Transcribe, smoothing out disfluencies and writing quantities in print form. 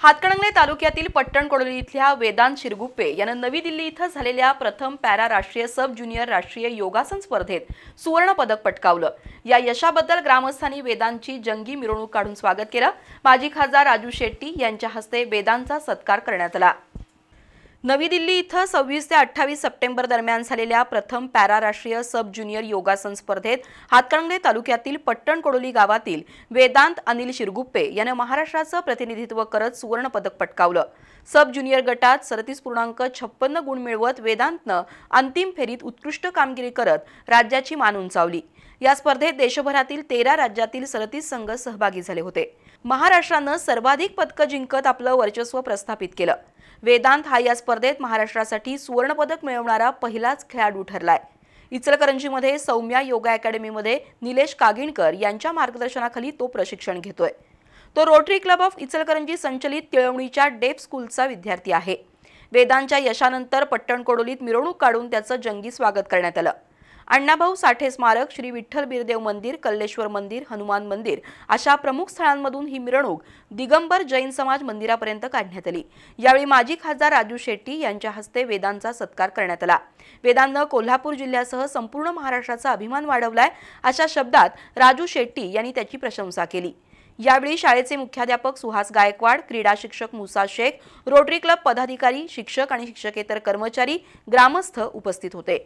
हातकणंगले तालुक्यातील पट्टणकोडोली इथल्या वेदांत शिरगुप्पे यानं नवी दिल्ली इथं झालेल्या प्रथम पॅरा राष्ट्रीय सब ज्युनियर राष्ट्रीय योगासन स्पर्धेत सुवर्ण पदक पटकावलं। या यशाबद्दल ग्रामस्थांनी वेदांतची जंगी मिरवणूक काढून स्वागत केलं। माजी खासदार राजू शेट्टी यांच्या हस्ते वेदांतचा सत्कार करण्यात आला। नवी दिल्ली इथं 26 ते 28 सप्टेंबर दरम्यान झालेल्या प्रथम पॅरा राष्ट्रीय सब ज्युनियर योगासन स्पर्धेत हातकणंगले तालुक्यातील पट्टणकोडोली गावातील वेदांत अनिल शिरगुप्पे याने महाराष्ट्राचं प्रतिनिधित्व करत सुवर्ण पदक पटकावलं। सब ज्युनियर गटात 37.56 गुण मिळवत वेदांतनं अंतिम फेरीत उत्कृष्ट कामगिरी करत राज्याची मान उंचावली। या स्पर्धेत देशभरातील 13 राज्यातील 37 संघ सहभागी झाले होते। महाराष्ट्रानं सर्वाधिक पदकं जिंकत आपलं वर्चस्व प्रस्थापित केलं। वेदांत हा या स्पर्धेत महाराष्ट्रासाठी सुवर्ण पदक मिळवणारा पहिलाच खेळाडू ठरलाय। इचलकरंजीमध्ये सौम्या योगा अकॅडमीमध्ये निलेश कागिणकर यांच्या मार्गदर्शनाखाली तो प्रशिक्षण घेतोय। तो रोटरी क्लब ऑफ इचलकरंजी संचलित तिळवणीच्या डेफ स्कूलचा विद्यार्थी आहे। वेदांतच्या यशानंतर पट्टणकोडोलीत मिरवणूक काढून त्याचं जंगी स्वागत करण्यात आलं। अण्णाभाऊ साठे स्मारक, श्री विठ्ठल बिरदेव मंदिर, कल्लेश्वर मंदिर, हनुमान मंदिर अशा प्रमुख स्थळांमधून ही मिरवणूक दिगंबर जैन समाज मंदिरापर्यंत काढण्यात आली। यावेळी माजी खासदार राजू शेट्टी यांच्या हस्ते वेदांतचा सत्कार करण्यात आला। वेदांतनं कोल्हापूर जिल्ह्यासह संपूर्ण महाराष्ट्राचा अभिमान वाढवलाय अशा शब्दात राजू शेट्टी यांनी त्याची प्रशंसा केली। यावेळी शाळेचे मुख्याध्यापक सुहास गायकवाड, क्रीडा शिक्षक मुसा शेख, रोटरी क्लब पदाधिकारी, शिक्षक आणि शिक्षकेतर कर्मचारी, ग्रामस्थ उपस्थित होते।